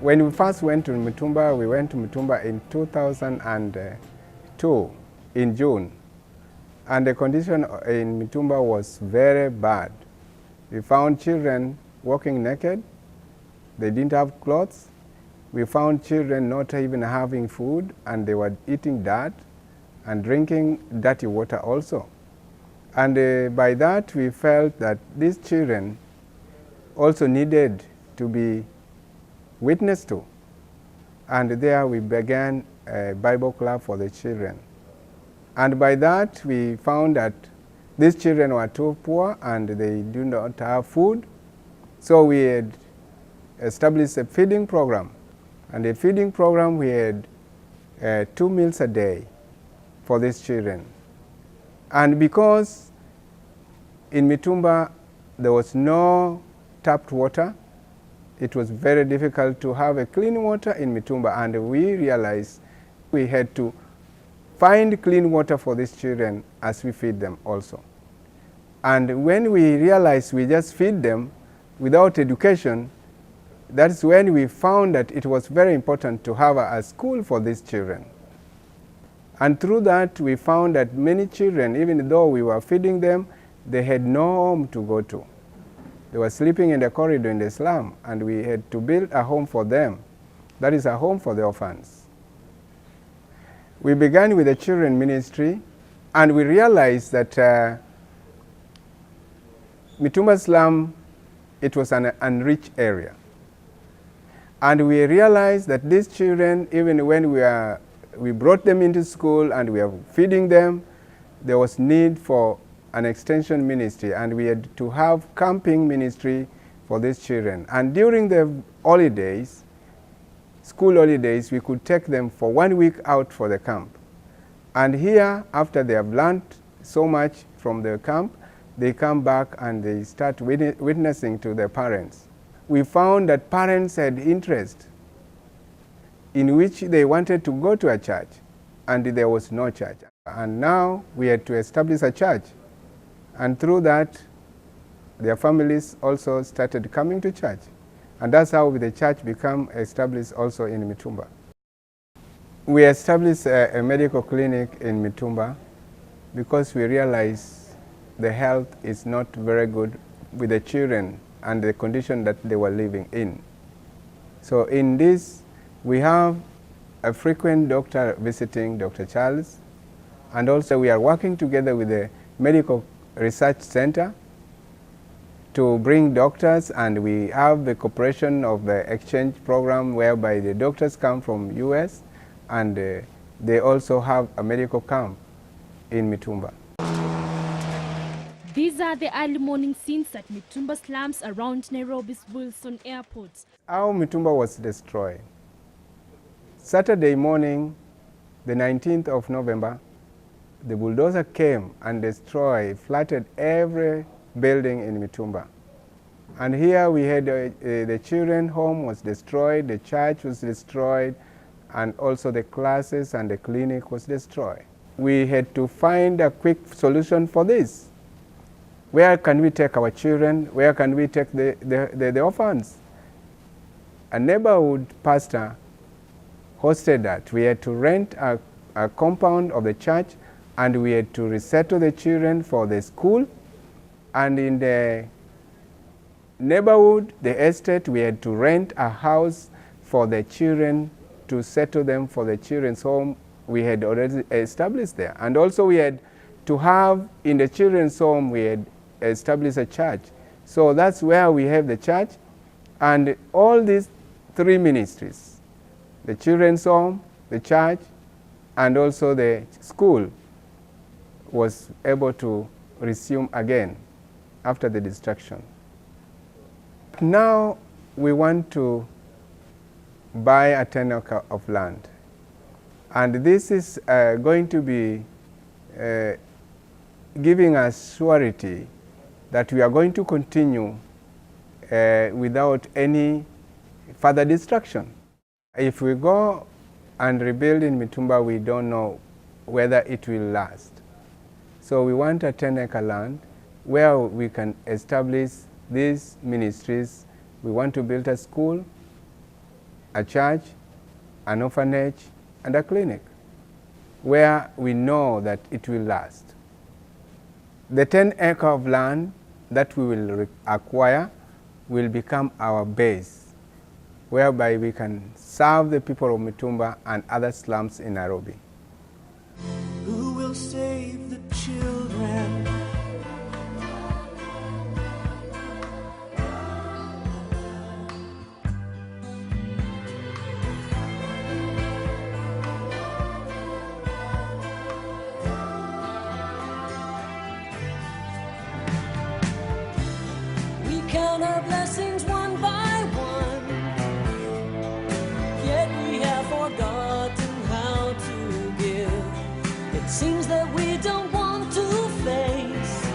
When we first went to Mitumba, we went to Mitumba in 2002, in June. And the condition in Mitumba was very bad. We found children walking naked. They didn't have clothes. We found children not even having food, and they were eating dirt and drinking dirty water also. And by that, we felt that these children also needed to be witnessed to. And there we began a Bible club for the children. And by that, we found that these children were too poor and they do not have food. So we had established a feeding program. And the feeding program, we had 2 meals a day for these children. And because in Mitumba there was no tapped water, it was very difficult to have a clean water in Mitumba, and we realized we had to find clean water for these children as we feed them also. And when we realized we just feed them without education, that's when we found that it was very important to have a school for these children. And through that, we found that many children, even though we were feeding them, they had no home to go to. They were sleeping in the corridor in the slum, and we had to build a home for them. That is a home for the orphans. We began with the children ministry, and we realized that Mitumba Slum, it was an unreached area. And we realized that these children, even when we brought them into school and we are feeding them, there was need for an extension ministry, and we had to have camping ministry for these children. And during the holidays, school holidays, we could take them for 1 week out for the camp. And here, after they have learned so much from the camp, they come back and they start witnessing to their parents. We found that parents had interest in which they wanted to go to a church, and there was no church. And now we had to establish a church. And through that, their families also started coming to church. And that's how the church became established also in Mitumba. We established a medical clinic in Mitumba because we realized the health is not very good with the children and the condition that they were living in. So in this, we have a frequent doctor visiting, Dr. Charles, and also we are working together with the Medical Research Center to bring doctors, and we have the cooperation of the exchange program whereby the doctors come from US, and they also have a medical camp in Mitumba. These are the early morning scenes at Mitumba slums around Nairobi's Wilson Airport. How Mitumba was destroyed. Saturday morning, the 19th of November, the bulldozer came and destroyed, flattened every building in Mitumba. And here we had the children's home was destroyed, the church was destroyed, and also the classes and the clinic was destroyed. We had to find a quick solution for this. Where can we take our children? Where can we take the orphans? A neighborhood pastor hosted that. We had to rent a compound of the church, and we had to resettle the children for the school. And in the neighborhood, the estate, we had to rent a house for the children to settle them for the children's home we had already established there. And also we had to have, in the children's home, we had established a church. So that's where we have the church, and all these 3 ministries, the children's home, the church, and also the school, was able to resume again after the destruction. Now we want to buy a 10 acres of land, and this is going to be giving us surety that we are going to continue without any further destruction. If we go and rebuild in Mitumba, we don't know whether it will last. So we want a 10-acre land where we can establish these ministries. We want to build a school, a church, an orphanage, and a clinic, where we know that it will last. The 10 acres of land that we will acquire will become our base, whereby we can serve the people of Mitumba and other slums in Nairobi. Who will save the children? We count our blessings one by one, yet we have forgotten how to give. It seems that we don't want to face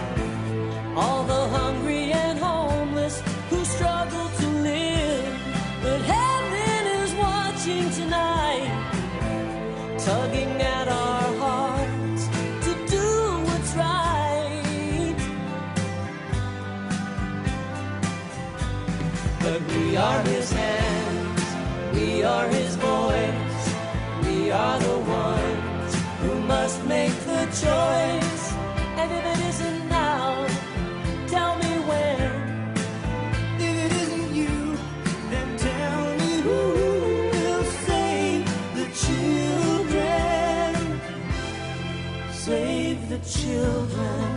all the hungry and homeless who struggle to live. But heaven is watching tonight, tugging at our hearts to do what's right. But we are his hands, we are his voice, we are the ones who must make the choice. And if it isn't now, tell me when. If it isn't you, then tell me who will save the children. Save the children.